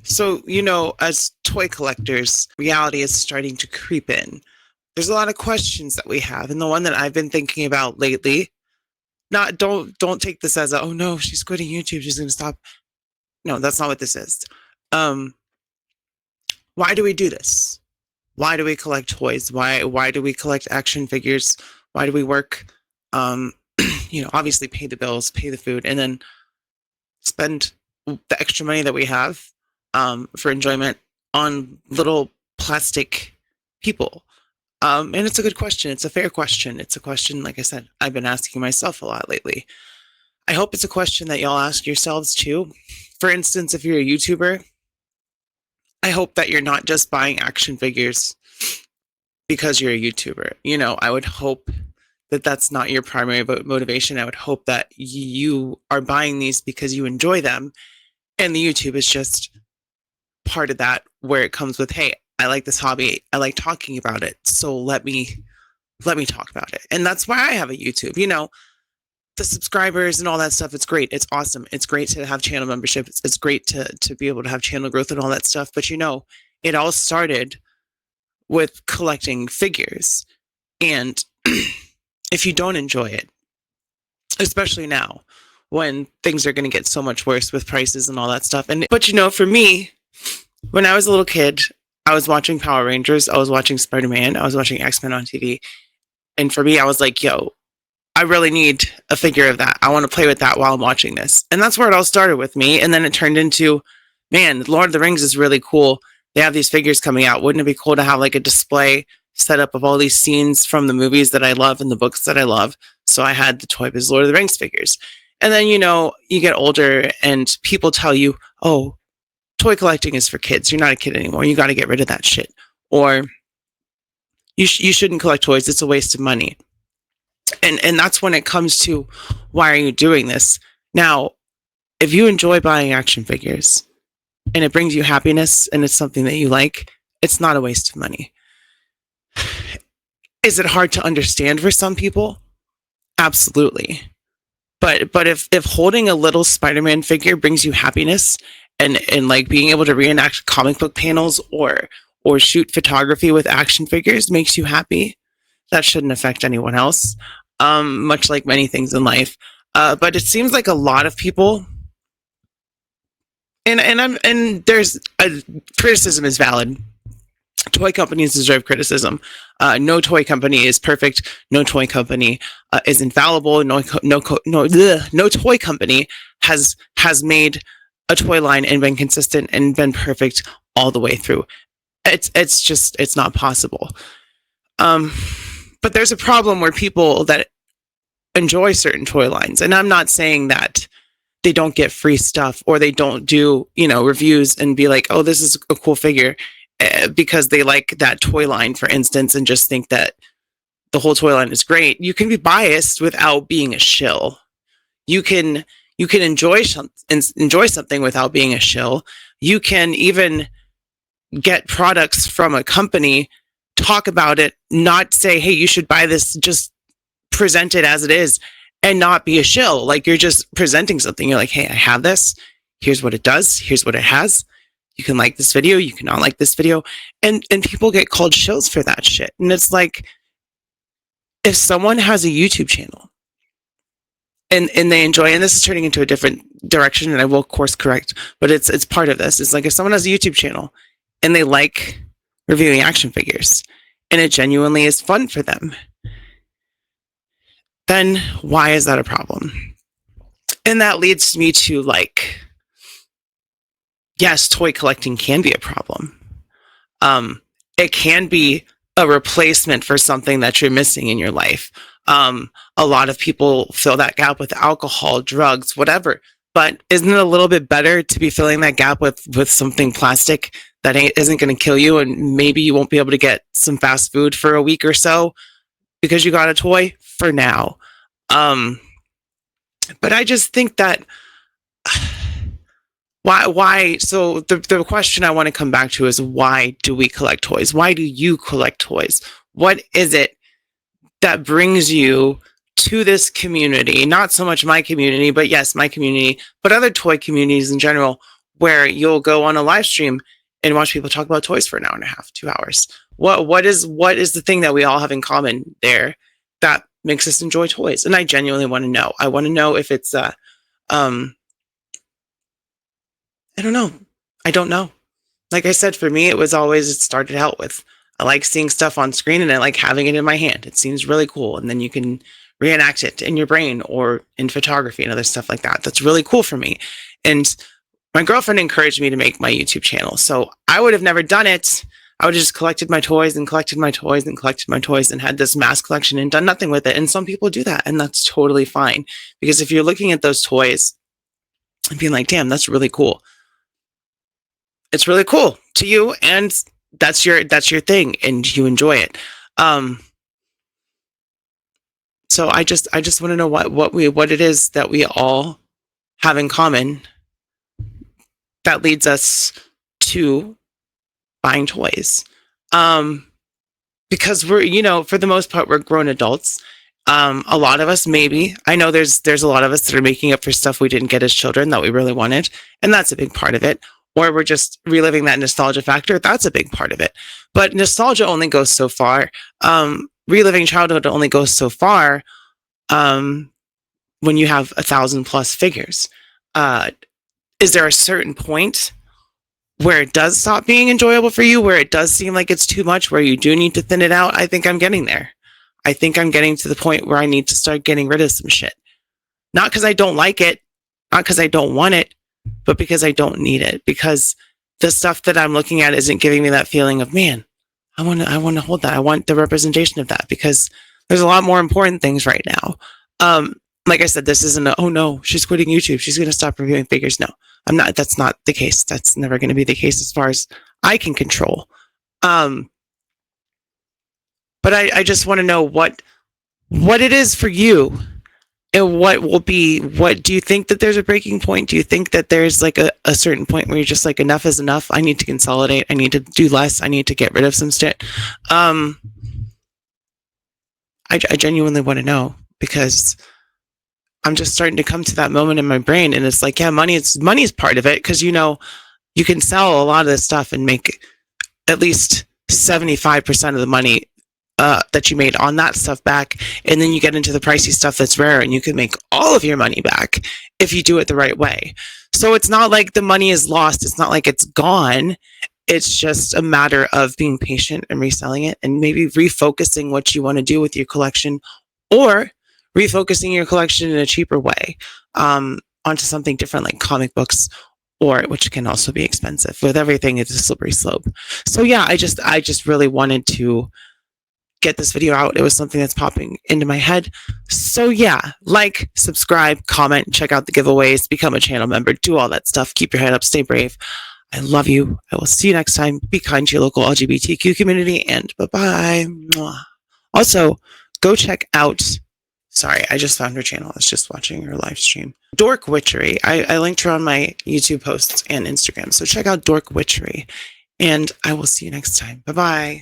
So, as toy collectors, reality is starting to creep in. There's a lot of questions that we have, and the one that I've been thinking about lately, not don't take this as a, oh no, she's quitting YouTube, she's going to stop. No, that's not what this is. Um why do we do this? Why do we collect toys? Why do we collect action figures? Why do we work? Um obviously pay the bills, pay the food, and then spend the extra money that we have for enjoyment on little plastic people. And it's a good question. It's a fair question. It's a question, like I said, I've been asking myself a lot lately. I hope it's a question that y'all ask yourselves too. For instance, if you're a YouTuber, I hope that you're not just buying action figures because you're a YouTuber. I would hope that that's not your primary motivation. I would hope that you are buying these because you enjoy them, and the YouTube is just part of that, where it comes with, hey, I like this hobby, I like talking about it, so let me talk about it. And that's why I have a YouTube. The subscribers and all that stuff, it's great, it's awesome, it's great to have channel membership, it's great to be able to have channel growth and all that stuff. But it all started with collecting figures. And if you don't enjoy it, especially now when things are going to get so much worse with prices and all that stuff. But for me, when I was a little kid, I was watching Power Rangers, I was watching Spider-Man, I was watching X-Men on TV. And for me, I was like, yo, I really need a figure of that. I want to play with that while I'm watching this. And that's where it all started with me. And then it turned into, man, Lord of the Rings is really cool. They have these figures coming out. Wouldn't it be cool to have like a display set up of all these scenes from the movies that I love and the books that I love? So I had the Toy Biz Lord of the Rings figures. And then, you get older and people tell you, oh, toy collecting is for kids. You're not a kid anymore. You got to get rid of that shit. Or you shouldn't collect toys. It's a waste of money. And that's when it comes to, why are you doing this? Now, if you enjoy buying action figures and it brings you happiness and it's something that you like, it's not a waste of money. Is it hard to understand for some people? Absolutely. But if holding a little Spider-Man figure brings you happiness, and like being able to reenact comic book panels or shoot photography with action figures makes you happy, that shouldn't affect anyone else. Much like many things in life. But it seems like a lot of people, and there's criticism is valid. Toy companies deserve criticism. No toy company is perfect. No toy company is infallible. No toy company has made a toy line and been consistent and been perfect all the way through. It's not possible. But there's a problem where people that enjoy certain toy lines, and I'm not saying that they don't get free stuff or they don't do, reviews and be like, oh, this is a cool figure, because they like that toy line, for instance, and just think that the whole toy line is great. You can be biased without being a shill. You can enjoy something without being a shill. You can even get products from a company, talk about it, not say, hey, you should buy this, just present it as it is and not be a shill. Like, you're just presenting something. You're like, hey, I have this. Here's what it does. Here's what it has. You can like this video. You cannot like this video. And people get called shills for that shit. And it's like, if someone has a YouTube channel and they enjoy, and this is turning into a different direction and I will course correct, but it's part of this. It's like, if someone has a YouTube channel and they like reviewing action figures and it genuinely is fun for them, then why is that a problem? And that leads me to, like, yes, toy collecting can be a problem. It can be a replacement for something that you're missing in your life. A lot of people fill that gap with alcohol, drugs, whatever. But isn't it a little bit better to be filling that gap with something plastic that isn't going to kill you, and maybe you won't be able to get some fast food for a week or so because you got a toy for now? But I just think that why so the question I want to come back to is, why do we collect toys? Why do you collect toys? What is it that brings you to this community? Not so much my community, but yes, my community, but other toy communities in general. where you'll go on a live stream and watch people talk about toys for an hour and a half, 2 hours. What is the thing that we all have in common there that makes us enjoy toys? And I genuinely want to know. I want to know if it's I don't know. I don't know. Like I said, for me, it started out with, I like seeing stuff on screen and I like having it in my hand. It seems really cool. And then you can reenact it in your brain or in photography and other stuff like that. That's really cool for me. And my girlfriend encouraged me to make my YouTube channel. So I would have never done it. I would have just collected my toys and collected my toys and collected my toys and had this mass collection and done nothing with it. And some people do that. And that's totally fine. Because if you're looking at those toys and being like, damn, that's really cool. It's really cool to you. And that's your thing and you enjoy it. So I just want to know what it is that we all have in common that leads us to buying toys. Because we're, for the most part, we're grown adults. A lot of us, maybe, I know there's a lot of us that are making up for stuff we didn't get as children that we really wanted. And that's a big part of it. Or we're just reliving that nostalgia factor. That's a big part of it. But nostalgia only goes so far. Reliving childhood only goes so far when you have 1,000+ figures. Is there a certain point where it does stop being enjoyable for you, where it does seem like it's too much, where you do need to thin it out? I think I'm getting there. I think I'm getting to the point where I need to start getting rid of some shit. Not because I don't like it, not because I don't want it, but because I don't need it. Because the stuff that I'm looking at isn't giving me that feeling of, man, I want to hold that. I want the representation of that, because there's a lot more important things right now. Like I said, this isn't oh no, she's quitting YouTube, she's going to stop reviewing figures. No, I'm not. That's not the case. That's never going to be the case as far as I can control. But I just want to know what it is for you, and what do you think that there's a breaking point? Do you think that there's like a certain point where you're just like, enough is enough? I need to consolidate. I need to do less. I need to get rid of some shit. I genuinely want to know, because I'm just starting to come to that moment in my brain, and it's like, yeah, money is part of it, because you can sell a lot of this stuff and make at least 75% of the money that you made on that stuff back, and then you get into the pricey stuff that's rare, and you can make all of your money back if you do it the right way. So it's not like the money is lost. It's not like it's gone. It's just a matter of being patient and reselling it, and maybe refocusing what you want to do with your collection, or refocusing your collection in a cheaper way onto something different, like comic books, or which can also be expensive. With everything, it's a slippery slope. So yeah, I just really wanted to get this video out. It was something that's popping into my head. So yeah, like, subscribe, comment, check out the giveaways, become a channel member, do all that stuff. Keep your head up, stay brave. I love you. I will see you next time. Be kind to your local LGBTQ community, and bye-bye. Also, go check out, sorry, I just found her channel. I was just watching her live stream. Dork Witchery. I linked her on my YouTube posts and Instagram. So check out Dork Witchery. And I will see you next time. Bye-bye.